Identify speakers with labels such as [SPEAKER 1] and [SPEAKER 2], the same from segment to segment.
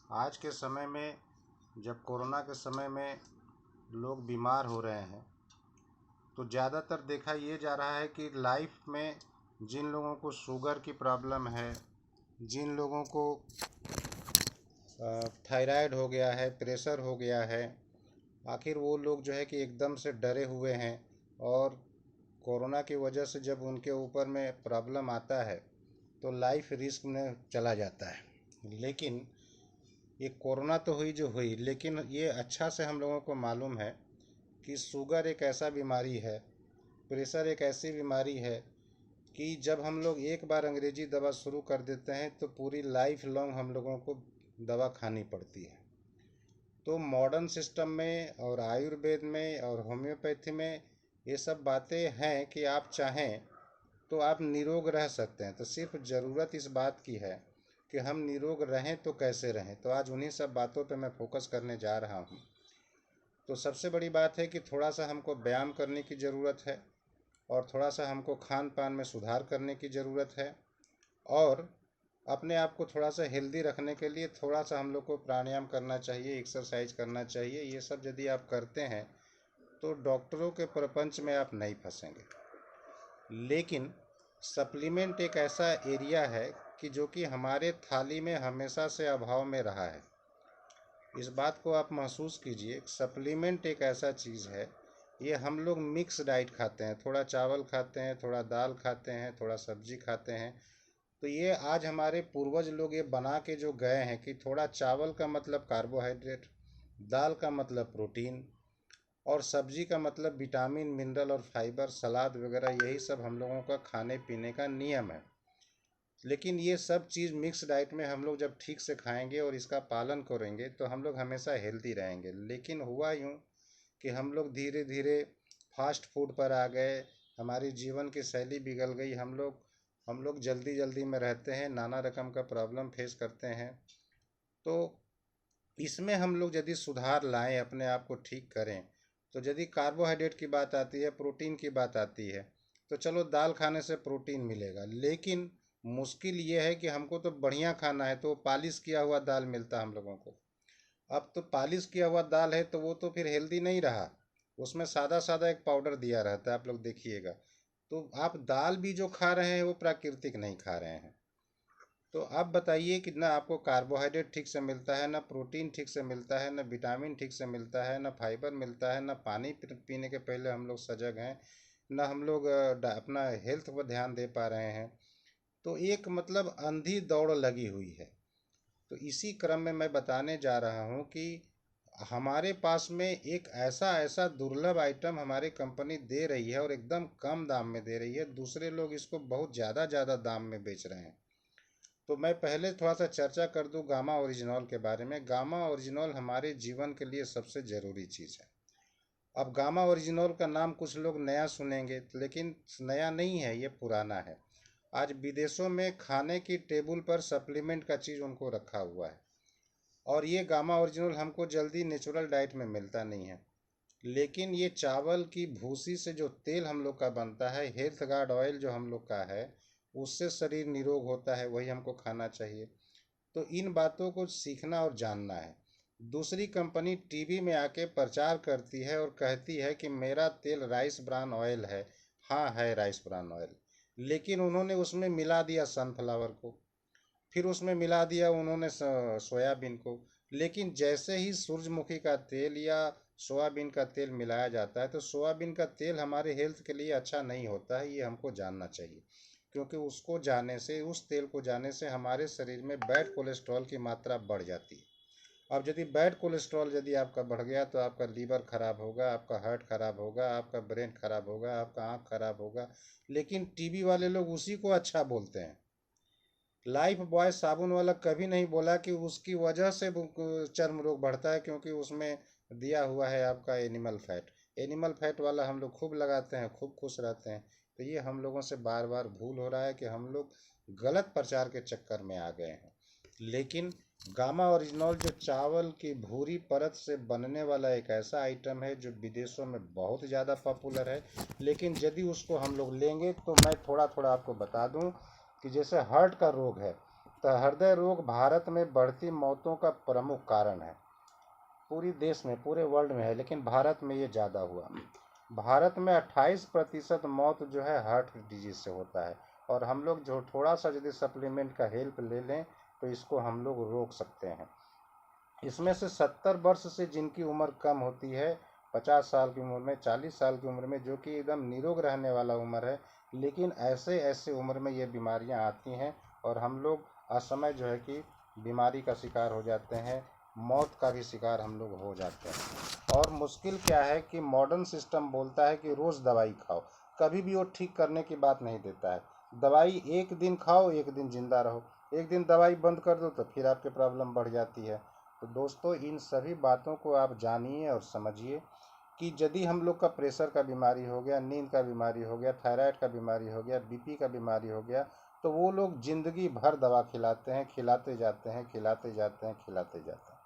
[SPEAKER 1] आज के समय में जब कोरोना के समय में लोग बीमार हो रहे हैं तो ज़्यादातर देखा ये जा रहा है कि लाइफ में जिन लोगों को शुगर की प्रॉब्लम है, जिन लोगों को थायराइड हो गया है, प्रेशर हो गया है, आखिर वो लोग जो है कि एकदम से डरे हुए हैं। और कोरोना की वजह से जब उनके ऊपर में प्रॉब्लम आता है तो लाइफ रिस्क में चला जाता है। लेकिन ये कोरोना तो हुई जो हुई, लेकिन ये अच्छा से हम लोगों को मालूम है कि शुगर एक ऐसा बीमारी है, प्रेशर एक ऐसी बीमारी है कि जब हम लोग एक बार अंग्रेजी दवा शुरू कर देते हैं तो पूरी लाइफ लॉन्ग हम लोगों को दवा खानी पड़ती है। तो मॉडर्न सिस्टम में और आयुर्वेद में और होम्योपैथी में ये सब बातें हैं कि आप चाहें तो आप निरोग रह सकते हैं। तो सिर्फ ज़रूरत इस बात की है कि हम निरोग रहें तो कैसे रहें। तो आज उन्हीं सब बातों पे मैं फोकस करने जा रहा हूँ। तो सबसे बड़ी बात है कि थोड़ा सा हमको व्यायाम करने की ज़रूरत है और थोड़ा सा हमको खान पान में सुधार करने की ज़रूरत है। और अपने आप को थोड़ा सा हेल्दी रखने के लिए थोड़ा सा हम लोग को प्राणायाम करना चाहिए, एक्सरसाइज करना चाहिए। ये सब यदि आप करते हैं तो डॉक्टरों के प्रपंच में आप नहीं फंसेंगे। लेकिन सप्लीमेंट एक ऐसा एरिया है कि जो कि हमारे थाली में हमेशा से अभाव में रहा है। इस बात को आप महसूस कीजिए। सप्लीमेंट एक ऐसा चीज़ है, ये हम लोग मिक्स डाइट खाते हैं, थोड़ा चावल खाते हैं, थोड़ा दाल खाते हैं, थोड़ा सब्जी खाते हैं। तो ये आज हमारे पूर्वज लोग ये बना के जो गए हैं कि थोड़ा चावल का मतलब कार्बोहाइड्रेट, दाल का मतलब प्रोटीन और सब्जी का मतलब विटामिन, मिनरल और फाइबर, सलाद वगैरह, यही सब हम लोगों का खाने पीने का नियम है। लेकिन ये सब चीज़ मिक्स डाइट में हम लोग जब ठीक से खाएंगे और इसका पालन करेंगे तो हम लोग हमेशा हेल्दी रहेंगे। लेकिन हुआ यूँ कि हम लोग धीरे धीरे फास्ट फूड पर आ गए, हमारी जीवन की शैली बिगड़ गई। हम लोग जल्दी जल्दी में रहते हैं, नाना रकम का प्रॉब्लम फेस करते हैं। तो इसमें हम लोग यदि सुधार लाएं, अपने आप को ठीक करें, तो यदि कार्बोहाइड्रेट की बात आती है, प्रोटीन की बात आती है, तो चलो दाल खाने से प्रोटीन मिलेगा। लेकिन मुश्किल ये है कि हमको तो बढ़िया खाना है, तो पालिश किया हुआ दाल मिलता है हम लोगों को। अब तो पालिश किया हुआ दाल है तो वो तो फिर हेल्दी नहीं रहा, उसमें सादा सादा एक पाउडर दिया रहता है, आप लोग देखिएगा। तो आप दाल भी जो खा रहे हैं वो प्राकृतिक नहीं खा रहे हैं। तो आप बताइए कि ना आपको कार्बोहाइड्रेट ठीक से मिलता है, ना प्रोटीन ठीक से मिलता है, ना विटामिन ठीक से मिलता है, ना फाइबर मिलता है, ना पानी पीने के पहले हम लोग सजग हैं, ना हम लोग अपना हेल्थ पर ध्यान दे पा रहे हैं। तो एक मतलब अंधी दौड़ लगी हुई है। तो इसी क्रम में मैं बताने जा रहा हूँ कि हमारे पास में एक ऐसा ऐसा दुर्लभ आइटम हमारी कंपनी दे रही है और एकदम कम दाम में दे रही है। दूसरे लोग इसको बहुत ज़्यादा ज़्यादा दाम में बेच रहे हैं। तो मैं पहले थोड़ा सा चर्चा कर दूं गामा ओरिजिनॉल के बारे में। गामा ओरिजिनॉल हमारे जीवन के लिए सबसे ज़रूरी चीज़ है। अब गामा ओरिजिनॉल का नाम कुछ लोग नया सुनेंगे, लेकिन नया नहीं है, ये पुराना है। आज विदेशों में खाने की टेबल पर सप्लीमेंट का चीज़ उनको रखा हुआ है। और ये गामा ओरिजिनल हमको जल्दी नेचुरल डाइट में मिलता नहीं है। लेकिन ये चावल की भूसी से जो तेल हम लोग का बनता है, हेल्थ गार्ड ऑयल जो हम लोग का है, उससे शरीर निरोग होता है, वही हमको खाना चाहिए। तो इन बातों को सीखना और जानना है। दूसरी कंपनी टीवी में आके प्रचार करती है और कहती है कि मेरा तेल राइस ब्रान ऑयल है। हाँ, है राइस ब्रान ऑयल, लेकिन उन्होंने उसमें मिला दिया सनफ्लावर को, फिर उसमें मिला दिया उन्होंने सोयाबीन को। लेकिन जैसे ही सूरजमुखी का तेल या सोयाबीन का तेल मिलाया जाता है तो सोयाबीन का तेल हमारे हेल्थ के लिए अच्छा नहीं होता है, ये हमको जानना चाहिए। क्योंकि उसको जाने से, उस तेल को जाने से हमारे शरीर में बैड कोलेस्ट्रॉल की मात्रा बढ़ जाती है। अब यदि बैड कोलेस्ट्रॉल यदि आपका बढ़ गया तो आपका लीवर खराब होगा, आपका हार्ट खराब होगा, आपका ब्रेन खराब होगा, आपका आँख खराब होगा। लेकिन टीवी वाले लोग उसी को अच्छा बोलते हैं। लाइफ बॉय साबुन वाला कभी नहीं बोला कि उसकी वजह से चर्म रोग बढ़ता है, क्योंकि उसमें दिया हुआ है आपका एनिमल फैट। एनिमल फैट वाला हम लोग खूब लगाते हैं, खूब खुश रहते हैं। तो ये हम लोगों से बार बार भूल हो रहा है कि हम लोग गलत प्रचार के चक्कर में आ गए हैं। लेकिन गामा ओरिजिनल जो चावल की भूरी परत से बनने वाला एक ऐसा आइटम है जो विदेशों में बहुत ज़्यादा पॉपुलर है। लेकिन यदि उसको हम लोग लेंगे तो मैं थोड़ा थोड़ा आपको बता दूं कि जैसे हार्ट का रोग है, तो हृदय रोग भारत में बढ़ती मौतों का प्रमुख कारण है। पूरी देश में, पूरे वर्ल्ड में है, लेकिन भारत में ये ज़्यादा हुआ। भारत में 28% मौत जो है हार्ट डिजीज से होता है। और हम लोग जो थोड़ा सा यदि सप्लीमेंट का हेल्प ले लें तो इसको हम लोग रोक सकते हैं। इसमें से 70 वर्ष से जिनकी उम्र कम होती है, 50 साल की उम्र में, 40 साल की उम्र में, जो कि एकदम निरोग रहने वाला उम्र है, लेकिन ऐसे ऐसे उम्र में ये बीमारियां आती हैं और हम लोग असमय जो है कि बीमारी का शिकार हो जाते हैं, मौत का भी शिकार हम लोग हो जाते हैं। और मुश्किल क्या है कि मॉडर्न सिस्टम बोलता है कि रोज़ दवाई खाओ, कभी भी वो ठीक करने की बात नहीं देता है। दवाई एक दिन खाओ, एक दिन जिंदा रहो, एक दिन दवाई बंद कर दो तो फिर आपकी प्रॉब्लम बढ़ जाती है। तो दोस्तों, इन सभी बातों को आप जानिए और समझिए कि यदि हम लोग का प्रेशर का बीमारी हो गया, नींद का बीमारी हो गया, थायराइड का बीमारी हो गया, बीपी का बीमारी हो गया, तो वो लोग जिंदगी भर दवा खिलाते हैं, खिलाते जाते हैं, खिलाते जाते हैं, खिलाते जाते हैं।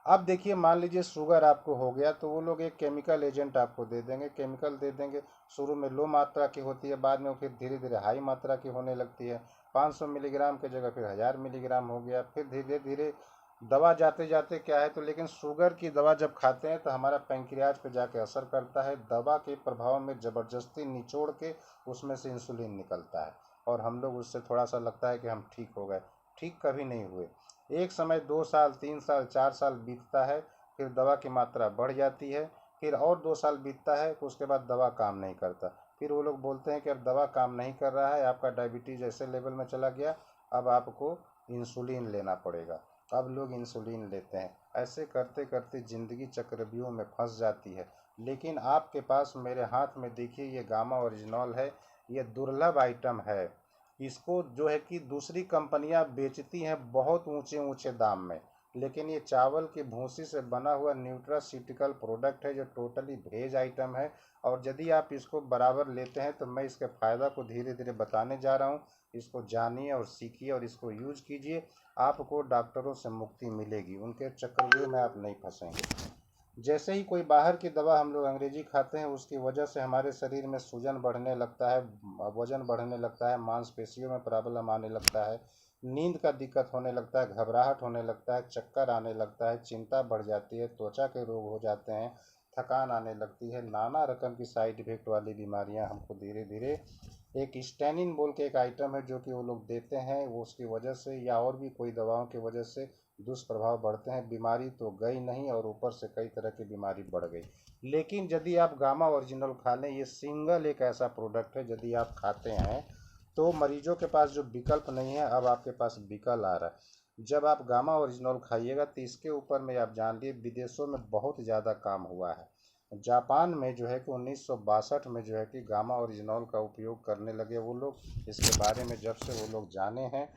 [SPEAKER 1] अब देखिए, मान लीजिए शुगर आपको हो गया तो वो लोग एक केमिकल एजेंट आपको दे देंगे, केमिकल दे देंगे। शुरू में लो मात्रा की होती है, बाद में फिर धीरे धीरे हाई मात्रा की होने लगती है। 500 मिलीग्राम की जगह फिर 1000 मिलीग्राम हो गया। फिर धीरे धीरे दवा जाते जाते क्या है, तो लेकिन शुगर की दवा जब खाते हैं तो हमारा पैंक्रियाज पे जाके असर करता है। दवा के प्रभाव में ज़बरदस्ती निचोड़ के उसमें से इंसुलिन निकलता है और हम लोग उससे थोड़ा सा लगता है कि हम ठीक हो गए। ठीक कभी नहीं हुए। एक समय 2 साल, 3 साल, 4 साल बीतता है, फिर दवा की मात्रा बढ़ जाती है। फिर और 2 साल बीतता है, उसके बाद दवा काम नहीं करता। फिर वो लोग बोलते हैं कि अब दवा काम नहीं कर रहा है, आपका डायबिटीज़ ऐसे लेवल में चला गया, अब आपको इंसुलिन लेना पड़ेगा। अब लोग इंसुलिन लेते हैं। ऐसे करते करते ज़िंदगी चक्रव्यूह में फंस जाती है। लेकिन आपके पास मेरे हाथ में देखिए, ये गामा ओरिजिनॉल है। ये दुर्लभ आइटम है। इसको जो है कि दूसरी कंपनियां बेचती हैं बहुत ऊंचे ऊंचे दाम में, लेकिन ये चावल की भूसी से बना हुआ न्यूट्रास्यूटिकल प्रोडक्ट है जो टोटली भेज आइटम है। और यदि आप इसको बराबर लेते हैं तो मैं इसके फ़ायदा को धीरे धीरे बताने जा रहा हूँ। इसको जानिए और सीखिए और इसको यूज कीजिए। आपको डॉक्टरों से मुक्ति मिलेगी, उनके चक्रव्यूह में आप नहीं फंसेंगे। जैसे ही कोई बाहर की दवा हम लोग अंग्रेजी खाते हैं, उसकी वजह से हमारे शरीर में सूजन बढ़ने लगता है, वजन बढ़ने लगता है, मांसपेशियों में प्रॉब्लम आने लगता है, नींद का दिक्कत होने लगता है, घबराहट होने लगता है, चक्कर आने लगता है, चिंता बढ़ जाती है, त्वचा के रोग हो जाते हैं, थकान आने लगती है, नाना रकम की साइड इफेक्ट वाली बीमारियां हमको धीरे धीरे। एक स्टेनिन बोल के एक आइटम है जो कि वो लोग देते हैं, वो उसकी वजह से या और भी कोई दवाओं की वजह से दुष्प्रभाव बढ़ते हैं। बीमारी तो गई नहीं और ऊपर से कई तरह की बीमारी बढ़ गई। लेकिन यदि आप गामा ओरिजिनल खा लें, ये सिंगल एक ऐसा प्रोडक्ट है, यदि आप खाते हैं तो मरीजों के पास जो विकल्प नहीं है, अब आपके पास विकल्प आ रहा है। जब आप गामा ओरिजिनल खाइएगा तो इसके ऊपर में आप जान लिए विदेशों में बहुत ज़्यादा काम हुआ है। जापान में जो है कि 1962 में जो है कि गामा ओरिजिनल का उपयोग करने लगे वो लोग। इसके बारे में जब से वो लोग जाने हैं,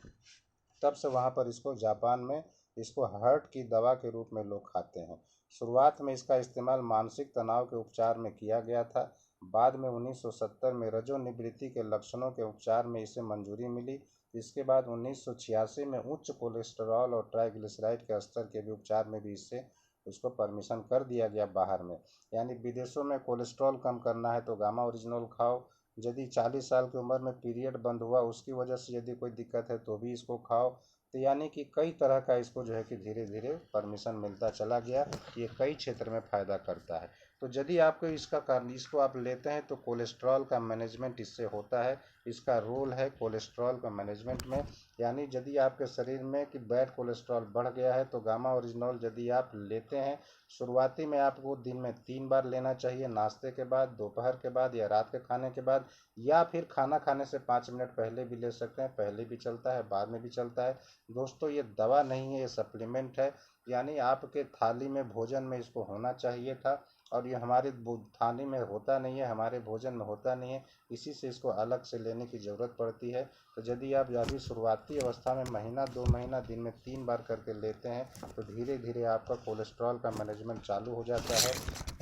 [SPEAKER 1] तब से वहाँ पर इसको जापान में इसको हार्ट की दवा के रूप में लोग खाते हैं। शुरुआत में इसका इस्तेमाल मानसिक तनाव के उपचार में किया गया था। बाद में 1970 में रजोनिवृत्ति के लक्षणों के उपचार में इसे मंजूरी मिली। इसके बाद 1986 में उच्च कोलेस्टेरॉल और ट्राइग्लिसराइड के स्तर के भी उपचार में भी इससे उसको परमिशन कर दिया गया बाहर में। यानी विदेशों में कोलेस्ट्रॉल कम करना है तो गामा ओरिजिनल खाओ। यदि 40 साल की उम्र में पीरियड बंद हुआ, उसकी वजह से यदि कोई दिक्कत है तो भी इसको खाओ। तो यानी कि कई तरह का इसको जो है कि धीरे धीरे परमिशन मिलता चला गया। ये कई क्षेत्र में फ़ायदा करता है। तो यदि आपको इसका कारण इसको आप लेते हैं तो कोलेस्ट्रॉल का मैनेजमेंट इससे होता है। इसका रोल है कोलेस्ट्रॉल का मैनेजमेंट में। यानी यदि आपके शरीर में कि बैड कोलेस्ट्रॉल बढ़ गया है तो गामा ओरिजिनल यदि आप लेते हैं, शुरुआती में आपको दिन में 3 बार लेना चाहिए, नाश्ते के बाद, दोपहर के बाद या रात के खाने के बाद, या फिर खाना खाने से 5 मिनट पहले भी ले सकते हैं। पहले भी चलता है, बाद में भी चलता है। दोस्तों, ये दवा नहीं है, ये सप्लीमेंट है। यानी आपके थाली में, भोजन में इसको होना चाहिए था और ये हमारे थाली में होता नहीं है, हमारे भोजन में होता नहीं है। इसी से इसको अलग से लेने की ज़रूरत पड़ती है। तो यदि आप अभी शुरुआती अवस्था में महीना 2 महीना दिन में 3 बार करके लेते हैं तो धीरे धीरे आपका कोलेस्ट्रॉल का मैनेजमेंट चालू हो जाता है।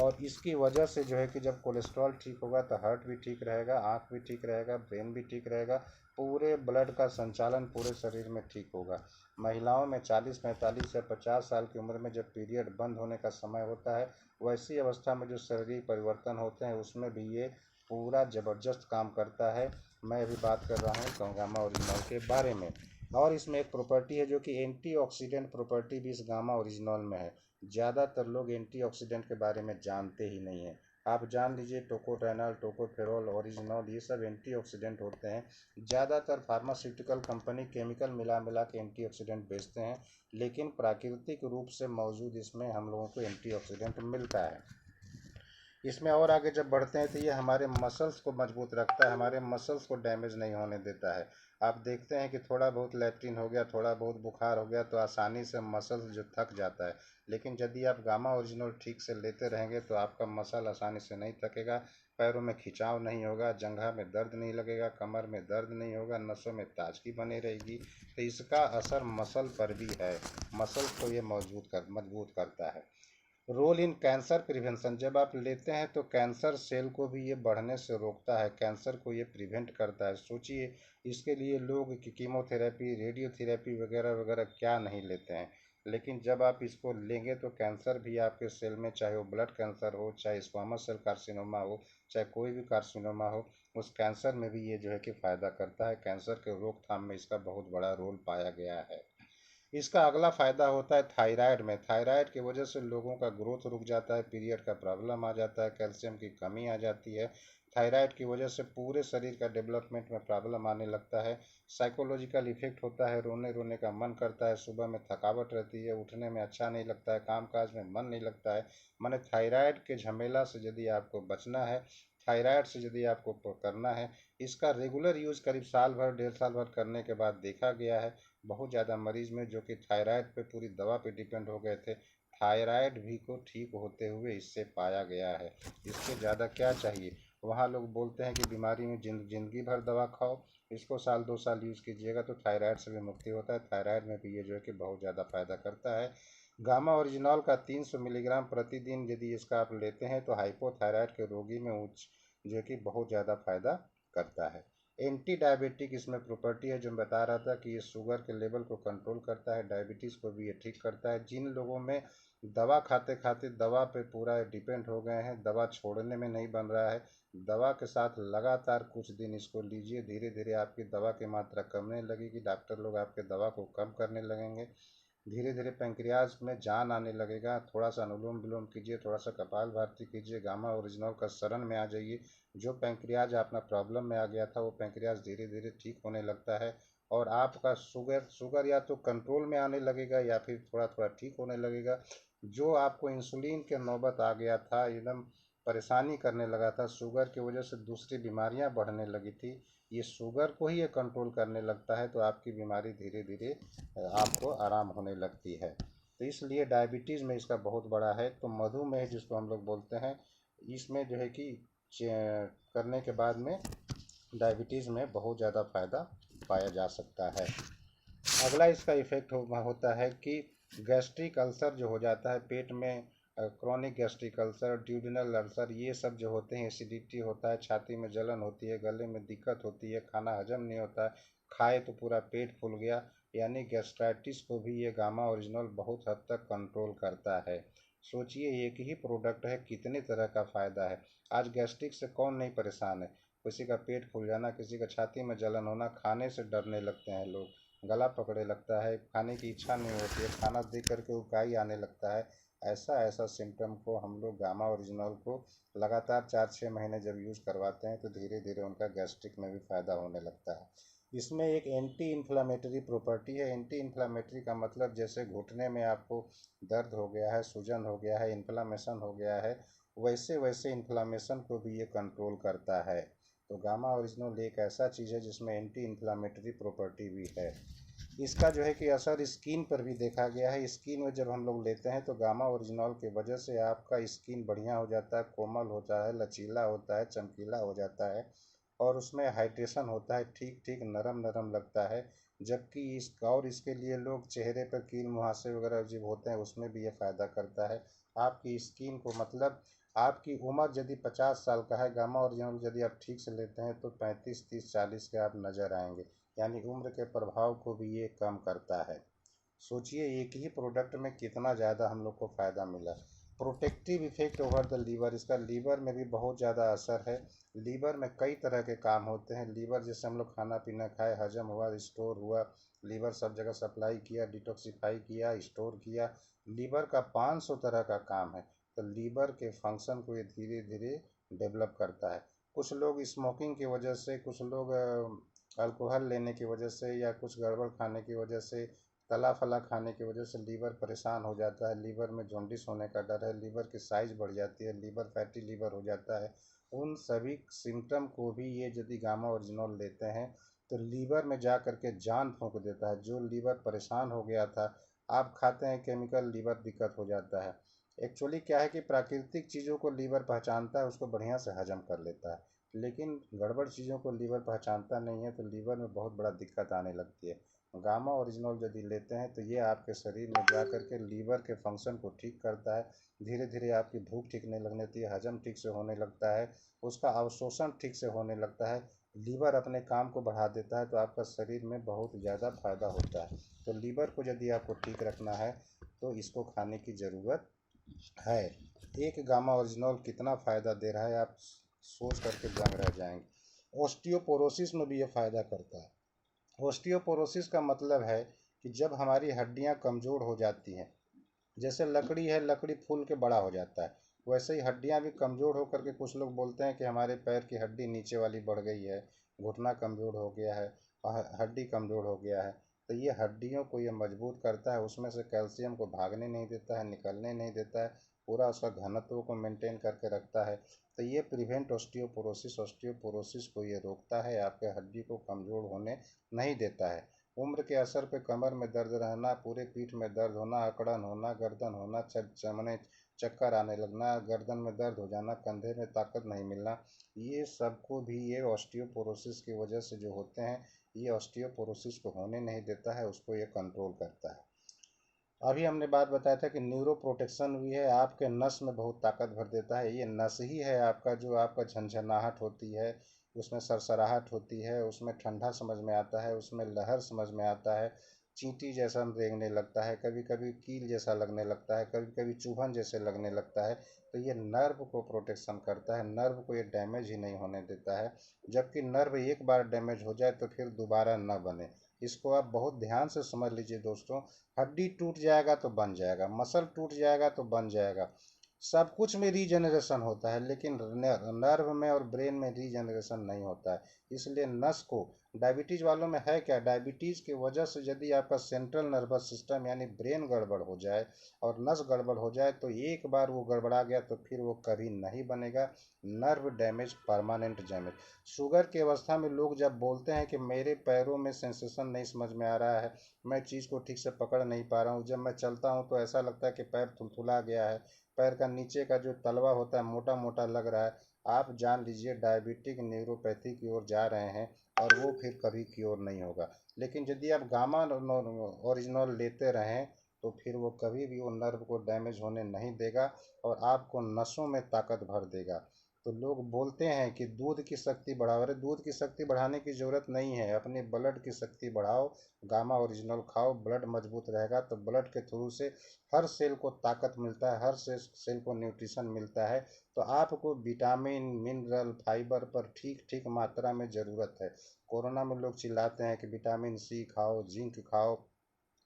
[SPEAKER 1] और इसकी वजह से जो है कि जब कोलेस्ट्रॉल ठीक होगा तो हार्ट भी ठीक रहेगा, आँख भी ठीक रहेगा, ब्रेन भी ठीक रहेगा, पूरे ब्लड का संचालन पूरे शरीर में ठीक होगा। महिलाओं में 40, 45 या 50 साल की उम्र में जब पीरियड बंद होने का समय होता है, वैसी अवस्था में जो शारीरिक परिवर्तन होते हैं उसमें भी ये पूरा ज़बरदस्त काम करता है। मैं अभी बात कर रहा हूँ गामा ओरिजिनल के बारे में। और इसमें एक प्रॉपर्टी है जो कि एंटीऑक्सीडेंट प्रॉपर्टी भी इस गामा ओरिजिनॉल में है। ज़्यादातर लोग एंटीऑक्सीडेंट के बारे में जानते ही नहीं हैं। आप जान लीजिए टोकोट्रेनॉल, टोकोफेरॉल, ओरिजिनॉल, ये सब एंटीऑक्सीडेंट होते हैं। ज़्यादातर फार्मास्यूटिकल कंपनी केमिकल मिला मिला के एंटीऑक्सीडेंट बेचते हैं, लेकिन प्राकृतिक रूप से मौजूद इसमें हम लोगों को एंटीऑक्सीडेंट मिलता है। इसमें और आगे जब बढ़ते हैं तो ये हमारे मसल्स को मजबूत रखता है, हमारे मसल्स को डैमेज नहीं होने देता है। आप देखते हैं कि थोड़ा बहुत लैट्रिन हो गया, थोड़ा बहुत बुखार हो गया तो आसानी से मसल्स जो थक जाता है, लेकिन यदि आप गामा ओरिजिनल ठीक से लेते रहेंगे तो आपका मसल आसानी से नहीं थकेगा, पैरों में खिंचाव नहीं होगा, जंघा में दर्द नहीं लगेगा, कमर में दर्द नहीं होगा, नसों में ताजगी बनी रहेगी। तो इसका असर मसल पर भी है, मसल को ये मजबूत करता है। रोल इन कैंसर प्रिवेंशन, जब आप लेते हैं तो कैंसर सेल को भी ये बढ़ने से रोकता है, कैंसर को ये प्रिवेंट करता है। सोचिए इसके लिए लोग कीमोथेरेपी, रेडियोथेरेपी वगैरह वगैरह क्या नहीं लेते हैं, लेकिन जब आप इसको लेंगे तो कैंसर भी आपके सेल में, चाहे वो ब्लड कैंसर हो, चाहे स्क्वामस सेल कार्सिनोमा हो, चाहे कोई भी कार्सिनोमा हो, उस कैंसर में भी ये जो है कि फ़ायदा करता है। कैंसर के रोकथाम में इसका बहुत बड़ा रोल पाया गया है। इसका अगला फ़ायदा होता है थायराइड में। थायराइड की वजह से लोगों का ग्रोथ रुक जाता है, पीरियड का प्रॉब्लम आ जाता है, कैल्शियम की कमी आ जाती है। थायराइड की वजह से पूरे शरीर का डेवलपमेंट में प्रॉब्लम आने लगता है। साइकोलॉजिकल इफेक्ट होता है, रोने रोने का मन करता है, सुबह में थकावट रहती है, उठने में अच्छा नहीं लगता है, काम काज में मन नहीं लगता है। माने थायराइड के झमेला से यदि आपको बचना है, थायराइड से यदि आपको करना है, इसका रेगुलर यूज़ करीब साल भर, 1.5 साल भर करने के बाद देखा गया है बहुत ज़्यादा मरीज में जो कि थायराइड पे पूरी दवा पे डिपेंड हो गए थे, थायराइड भी को ठीक होते हुए इससे पाया गया है। इससे ज़्यादा क्या चाहिए। वहाँ लोग बोलते हैं कि बीमारी में ज़िंदगी भर दवा खाओ, इसको साल 2 साल यूज़ कीजिएगा तो थायराइड से भी मुक्ति होता है। थायराइड में भी ये जो है कि बहुत ज़्यादा फ़ायदा करता है। गामा ओरिजिनॉल का 300 मिलीग्राम प्रतिदिन यदि इसका आप लेते हैं तो हाइपोथायराइड के रोगी में उच्च जो कि बहुत ज़्यादा फायदा करता है। एंटी डायबिटिक इसमें प्रॉपर्टी है, जो मैं बता रहा था कि ये शुगर के लेवल को कंट्रोल करता है, डायबिटीज़ को भी ये ठीक करता है। जिन लोगों में दवा खाते खाते दवा पे पूरा डिपेंड हो गए हैं, दवा छोड़ने में नहीं बन रहा है, दवा के साथ लगातार कुछ दिन इसको लीजिए, धीरे धीरे आपकी दवा की मात्रा कमने लगेगी, डॉक्टर लोग आपके दवा को कम करने लगेंगे, धीरे धीरे पैंक्रियाज में जान आने लगेगा। थोड़ा सा अनुलोम विलोम कीजिए, थोड़ा सा कपाल भाती कीजिए, गामा ओरिजिनल का शरण में आ जाइए। जो पैंक्रियाज अपना प्रॉब्लम में आ गया था वो पैंक्रियाज धीरे धीरे ठीक होने लगता है, और आपका शुगर शुगर या तो कंट्रोल में आने लगेगा या फिर थोड़ा थोड़ा ठीक होने लगेगा। जो आपको इंसुलिन के नौबत आ गया था, एकदम परेशानी करने लगा था, शुगर की वजह से दूसरी बीमारियां बढ़ने लगी थी, ये शुगर को ही ये कंट्रोल करने लगता है, तो आपकी बीमारी धीरे धीरे आपको आराम होने लगती है। तो इसलिए डायबिटीज़ में इसका बहुत बड़ा है। तो मधुमेह जिसको हम लोग बोलते हैं, इसमें जो है कि करने के बाद में डायबिटीज़ में बहुत ज़्यादा फ़ायदा पाया जा सकता है। अगला इसका इफ़ेक्ट होता है कि गैस्ट्रिक अल्सर जो हो जाता है पेट में, chronic gastric ulcer, duodenal ulcer, ये सब जो होते हैं, एसिडिटी होता है, छाती में जलन होती है, गले में दिक्कत होती है, खाना हजम नहीं होता है, खाए तो पूरा पेट फूल गया, यानी गैस्ट्राइटिस को भी ये गामा ओरिजिनल बहुत हद तक कंट्रोल करता है। सोचिए एक ही प्रोडक्ट है, कितने तरह का फ़ायदा है। आज गैस्ट्रिक से कौन नहीं परेशान है। किसी का पेट फूल जाना, किसी का छाती में जलन होना, खाने से डरने लगते हैं लोग, गला पकड़े लगता है, खाने की इच्छा नहीं होती है, खाना देख करके उकाई आने लगता है। ऐसा ऐसा सिम्टम को हम लोग गामा ओरिजिनल को लगातार 4-6 महीने जब यूज़ करवाते हैं तो धीरे धीरे उनका गैस्ट्रिक में भी फ़ायदा होने लगता है। इसमें एक एंटी इन्फ्लामेटरी प्रॉपर्टी है। एंटी इन्फ्लामेटरी का मतलब जैसे घुटने में आपको दर्द हो गया है, सूजन हो गया है, इन्फ्लामेशन हो गया है, वैसे वैसे इन्फ्लामेशन को भी ये कंट्रोल करता है। तो गामा ओरिजिनल एक ऐसा चीज़ है जिसमें एंटी इन्फ्लामेटरी प्रॉपर्टी भी है। इसका जो है कि असर स्किन पर भी देखा गया है। स्किन में जब हम लोग लेते हैं तो गामा ओरिजिनल की वजह से आपका स्किन बढ़िया हो जाता है, कोमल होता है, लचीला होता है, चमकीला हो जाता है, और उसमें हाइड्रेशन होता है, ठीक ठीक नरम नरम लगता है। जबकि इसका और इसके लिए लोग चेहरे पर कील मुहासे वगैरह जो होते हैं उसमें भी ये फ़ायदा करता है। आपकी स्किन को, मतलब आपकी उम्र यदि 50 साल का है, गामा ओरिजिनल यदि आप ठीक से लेते हैं तो 35, 30, 40 के आप नज़र आएंगे, यानी उम्र के प्रभाव को भी ये कम करता है। सोचिए एक ही प्रोडक्ट में कितना ज़्यादा हम लोग को फ़ायदा मिला। Protective effect over the liver, इसका लीवर में भी बहुत ज़्यादा असर है। लीवर में कई तरह के काम होते हैं। लीवर जैसे हम लोग खाना पीना खाए, हजम हुआ, स्टोर हुआ, लीवर सब जगह सप्लाई किया, डिटॉक्सिफाई किया, स्टोर किया। लीवर का 500 तरह का काम है। तो लीवर के फंक्शन को ये धीरे धीरे डेवलप करता है। कुछ लोग स्मोकिंग की वजह से, कुछ लोग अल्कोहल लेने की वजह से, या कुछ गड़बड़ खाने की वजह से, तला फला खाने की वजह से लीवर परेशान हो जाता है। लीवर में जॉन्डिस होने का डर है, लीवर की साइज़ बढ़ जाती है, लीवर फैटी लीवर हो जाता है। उन सभी सिम्टम को भी ये यदि गामा ओरिजिनल लेते हैं तो लीवर में जा कर के जान फूंक देता है। जो लीवर परेशान हो गया था, आप खाते हैं केमिकल, लीवर दिक्कत हो जाता है। एक्चुअली क्या है कि प्राकृतिक चीज़ों को लीवर पहचानता है, उसको बढ़िया से हजम कर लेता है। लेकिन गड़बड़ चीज़ों को लीवर पहचानता नहीं है, तो लीवर में बहुत बड़ा दिक्कत आने लगती है। गामा ओरिजिनल यदि लेते हैं तो ये आपके शरीर में जा कर के लीवर के फंक्शन को ठीक करता है। धीरे धीरे आपकी भूख ठीकने लगने लगती है, हजम ठीक से होने लगता है, उसका अवशोषण ठीक से होने लगता है, लीवर अपने काम को बढ़ा देता है, तो आपका शरीर में बहुत ज़्यादा फायदा होता है। तो लीवर को यदि आपको ठीक रखना है तो इसको खाने की ज़रूरत है। एक गामा ओरिजिनल कितना फ़ायदा दे रहा है, आप सोच करके दंग रह जाएंगे। ऑस्टियोपोरोसिस में भी ये फ़ायदा करता है। ऑस्टियोपोरोसिस का मतलब है कि जब हमारी हड्डियां कमज़ोर हो जाती हैं, जैसे लकड़ी है, लकड़ी फूल के बड़ा हो जाता है, वैसे ही हड्डियां भी कमज़ोर होकर के, कुछ लोग बोलते हैं कि हमारे पैर की हड्डी नीचे वाली बढ़ गई है, घुटना कमज़ोर हो गया है, हड्डी कमज़ोर हो गया है। तो ये हड्डियों को ये मजबूत करता है, उसमें से कैल्शियम को भागने नहीं देता है, निकलने नहीं देता है, पूरा उसका घनत्व को मेंटेन करके रखता है। तो ये प्रिवेंट ऑस्टियोपोरोसिस, ऑस्टियोपोरोसिस को ये रोकता है, आपके हड्डी को कमज़ोर होने नहीं देता है। उम्र के असर पे कमर में दर्द रहना, पूरे पीठ में दर्द होना, अकड़न होना, गर्दन होना, चमड़े चक्कर आने लगना, गर्दन में दर्द हो जाना, कंधे में ताकत नहीं मिलना, ये सबको भी ये ऑस्टियोपोरोसिस की वजह से जो होते हैं, ये ऑस्टियोपोरोसिस को होने नहीं देता है, उसको ये कंट्रोल करता है। अभी हमने बात बताया था कि न्यूरो प्रोटेक्शन भी है, आपके नस में बहुत ताकत भर देता है। ये नस ही है आपका, जो आपका झंझनाहट होती है, उसमें सरसराहट होती है, उसमें ठंडा समझ में आता है, उसमें लहर समझ में आता है, चींटी जैसा रेंगने लगता है, कभी कभी कील जैसा लगने लगता है, कभी कभी चुभन जैसे लगने लगता है। तो ये नर्व को प्रोटेक्शन करता है, नर्व को ये डैमेज ही नहीं होने देता है। जबकि नर्व एक बार डैमेज हो जाए तो फिर दोबारा न बने। इसको आप बहुत ध्यान से समझ लीजिए दोस्तों। हड्डी टूट जाएगा तो बन जाएगा, मसल टूट जाएगा तो बन जाएगा, सब कुछ में रीजनरेशन होता है, लेकिन नर्व में और ब्रेन में रीजनरेशन नहीं होता है। इसलिए नस को, डायबिटीज़ वालों में है क्या, डायबिटीज़ की वजह से यदि आपका सेंट्रल नर्वस सिस्टम यानी ब्रेन गड़बड़ हो जाए और नस गड़बड़ हो जाए, तो एक बार वो गड़बड़ा गया तो फिर वो कभी नहीं बनेगा। Nerve damage, permanent damage. Sugar की अवस्था में लोग जब बोलते हैं कि मेरे पैरों में सेंसेशन नहीं समझ में आ रहा है, मैं चीज़ को ठीक से पकड़ नहीं पा रहा हूँ, जब मैं चलता हूँ तो ऐसा लगता है कि पैर थुलथुला गया है, पैर का नीचे का जो तलवा होता है मोटा मोटा लग रहा है, आप जान लीजिए डायबिटिक न्यूरोपैथी की ओर जा रहे हैं, और वो फिर कभी क्योर नहीं होगा। लेकिन यदि आप गामा ओरिजिनल लेते रहें तो फिर वो कभी भी वो नर्व को डैमेज होने नहीं देगा, और आपको नसों में ताकत भर देगा। तो लोग बोलते हैं कि दूध की शक्ति बढ़ाओ, अरे दूध की शक्ति बढ़ाने की ज़रूरत नहीं है, अपनी ब्लड की शक्ति बढ़ाओ। गामा ओरिजिनल खाओ, ब्लड मजबूत रहेगा, तो ब्लड के थ्रू से हर सेल को ताकत मिलता है, हर सेल को न्यूट्रिशन मिलता है। तो आपको विटामिन, मिनरल, फाइबर पर ठीक ठीक मात्रा में ज़रूरत है। कोरोना में लोग चिल्लाते हैं कि विटामिन सी खाओ, जिंक खाओ,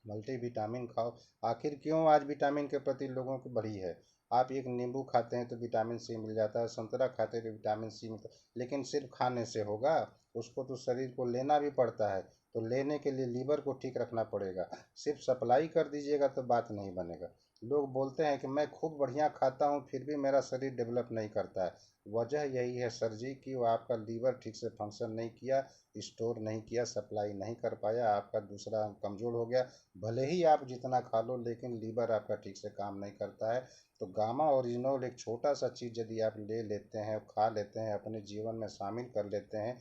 [SPEAKER 1] मल्टीविटामिन खाओ। आखिर क्यों आज विटामिन के प्रति लोगों की बढ़ी है? आप एक नींबू खाते हैं तो विटामिन सी मिल जाता है, संतरा खाते हैं तो विटामिन सी मिलता है, लेकिन सिर्फ खाने से होगा? उसको तो शरीर को लेना भी पड़ता है। तो लेने के लिए लीवर को ठीक रखना पड़ेगा। सिर्फ सप्लाई कर दीजिएगा तो बात नहीं बनेगा। लोग बोलते हैं कि मैं खूब बढ़िया खाता हूँ फिर भी मेरा शरीर डेवलप नहीं करता है। वजह यही है सर जी कि वो आपका लीवर ठीक से फंक्शन नहीं किया, स्टोर नहीं किया, सप्लाई नहीं कर पाया, आपका दूसरा कमज़ोर हो गया। भले ही आप जितना खा लो, लेकिन लीवर आपका ठीक से काम नहीं करता है। तो गामा ओरिजिनल एक छोटा सा चीज़ यदि आप ले लेते हैं, खा लेते हैं, अपने जीवन में शामिल कर लेते हैं,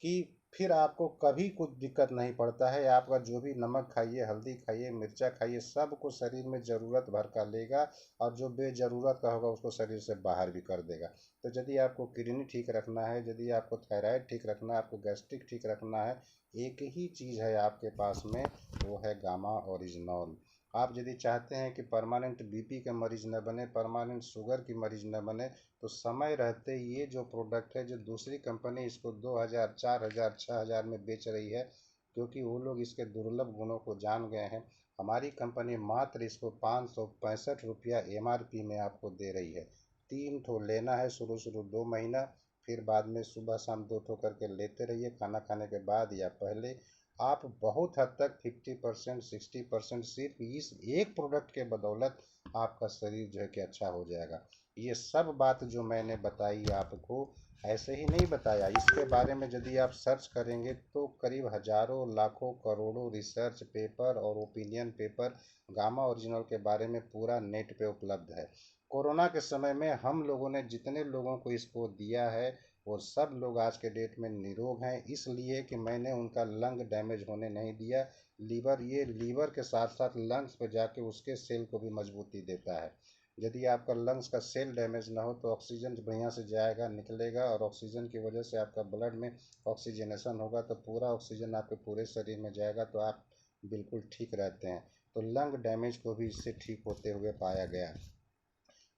[SPEAKER 1] कि फिर आपको कभी कुछ दिक्कत नहीं पड़ता है। आपका जो भी नमक खाइए, हल्दी खाइए, मिर्चा खाइए, सब को शरीर में ज़रूरत भर का लेगा, और जो बेज़रूरत का होगा उसको शरीर से बाहर भी कर देगा। तो यदि आपको किडनी ठीक रखना है, यदि आपको थायराइड ठीक रखना है, आपको गैस्ट्रिक ठीक रखना है, एक ही चीज़ है आपके पास में, वो है गामा ओरिजिनल। आप यदि चाहते हैं कि परमानेंट बीपी के मरीज न बने, परमानेंट शुगर की मरीज न बने, तो समय रहते ये जो प्रोडक्ट है, जो दूसरी कंपनी इसको 2000, 4000, 6000 में बेच रही है, क्योंकि वो लोग इसके दुर्लभ गुणों को जान गए हैं, हमारी कंपनी मात्र इसको 565 रुपया MRP में आपको दे रही है। 3 ठो लेना है, शुरू शुरू 2 महीना, फिर बाद में सुबह शाम 2 ठो करके लेते रहिए, खाना खाने के बाद या पहले। आप बहुत हद तक 50%, 60% सिर्फ इस एक प्रोडक्ट के बदौलत आपका शरीर जो है कि अच्छा हो जाएगा। ये सब बात जो मैंने बताई आपको, ऐसे ही नहीं बताया, इसके बारे में यदि आप सर्च करेंगे तो करीब हजारों, लाखों, करोड़ों रिसर्च पेपर और ओपिनियन पेपर गामा ओरिजिनल के बारे में पूरा नेट पे उपलब्ध है। कोरोना के समय में हम लोगों ने जितने लोगों को इसको दिया है, वो सब लोग आज के डेट में निरोग हैं, इसलिए कि मैंने उनका लंग डैमेज होने नहीं दिया। लीवर के साथ साथ लंग्स पर जाके उसके सेल को भी मजबूती देता है। यदि आपका लंग्स का सेल डैमेज ना हो तो ऑक्सीजन बढ़िया से जाएगा, निकलेगा, और ऑक्सीजन की वजह से आपका ब्लड में ऑक्सीजनेशन होगा, तो पूरा ऑक्सीजन आपके पूरे शरीर में जाएगा, तो आप बिल्कुल ठीक रहते हैं। तो लंग डैमेज को भी इससे ठीक होते हुए पाया गया।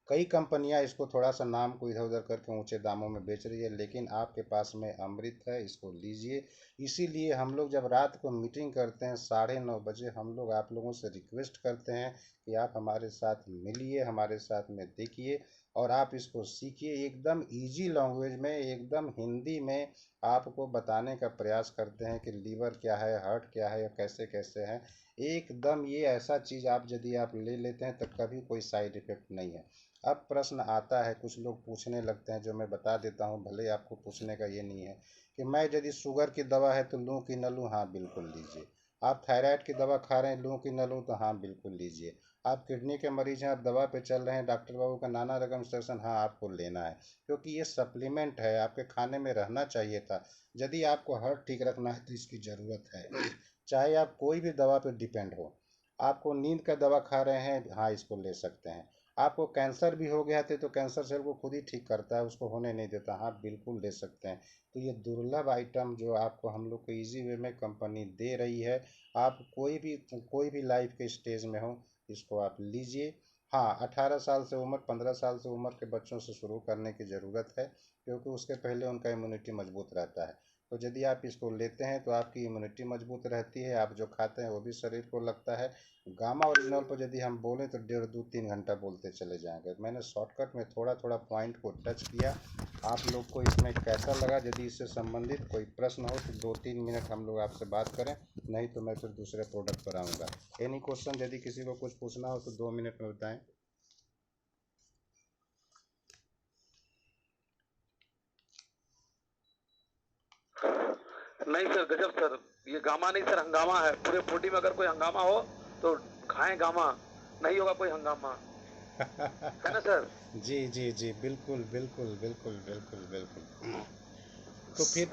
[SPEAKER 1] कई कंपनियां इसको थोड़ा सा नाम को इधर उधर करके ऊंचे दामों में बेच रही है, लेकिन आपके पास में अमृत है, इसको लीजिए। इसीलिए हम लोग जब रात को मीटिंग करते हैं 9:30 बजे, हम लोग आप लोगों से रिक्वेस्ट करते हैं कि आप हमारे साथ मिलिए, हमारे साथ में देखिए, और आप इसको सीखिए। एकदम इजी लैंग्वेज में, एकदम हिंदी में आपको बताने का प्रयास करते हैं कि लीवर क्या है, हार्ट क्या है, कैसे कैसे है। एकदम ये ऐसा चीज़ आप यदि आप ले लेते हैं तो कभी कोई साइड इफ़ेक्ट नहीं है। अब प्रश्न आता है, कुछ लोग पूछने लगते हैं, जो मैं बता देता हूँ, भले आपको पूछने का ये नहीं है कि मैं यदि शुगर की दवा है तो लूँ कि न लूँ। हाँ बिल्कुल लीजिए। आप थायराइड की दवा खा रहे हैं, लूँ कि न लूँ, तो हाँ बिल्कुल लीजिए। आप किडनी के मरीज हैं, आप दवा पे चल रहे हैं, डॉक्टर बाबू का नाना रकम सेक्शन, हाँ आपको लेना है, क्योंकि ये सप्लीमेंट है, आपके खाने में रहना चाहिए था। यदि आपको हार्ट ठीक रखना है तो इसकी ज़रूरत है। चाहे आप कोई भी दवा पर डिपेंड हो, आपको नींद का दवा खा रहे हैं, हाँ इसको ले सकते हैं। आपको कैंसर भी हो गया थे तो कैंसर सेल को खुद ही ठीक करता है, उसको होने नहीं देता, हाँ बिल्कुल ले सकते हैं। तो ये दुर्लभ आइटम जो आपको हम लोग को इजी वे में कंपनी दे रही है, आप कोई भी लाइफ के स्टेज में हो, इसको आप लीजिए। हाँ, 18 साल से उम्र, 15 साल से उम्र के बच्चों से शुरू करने की ज़रूरत है, क्योंकि उसके पहले उनका इम्यूनिटी मजबूत रहता है। तो यदि आप इसको लेते हैं तो आपकी इम्यूनिटी मजबूत रहती है, आप जो खाते हैं वो भी शरीर को लगता है। गामा ओरिजिनल पर यदि हम बोलें तो 1.5, 2, 3 घंटा बोलते चले जाएंगे। मैंने शॉर्टकट में थोड़ा थोड़ा पॉइंट को टच किया। आप लोग को इसमें कैसा लगा? यदि इससे संबंधित कोई प्रश्न हो तो 2-3 मिनट हम लोग आपसे बात करें, नहीं तो मैं फिर दूसरे प्रोडक्ट पर आऊँगा। एनी क्वेश्चन यदि किसी को कुछ पूछना हो तो 2 मिनट में बताएं।
[SPEAKER 2] नहीं सर, गजब सर। ये गामा नहीं सर, हंगामा है। पूरे बॉडी में अगर कोई हंगामा हो तो खाएं गामा, नहीं होगा कोई हंगामा। है ना सर?
[SPEAKER 1] जी जी जी, बिल्कुल बिल्कुल बिल्कुल बिल्कुल बिल्कुल। तो फिर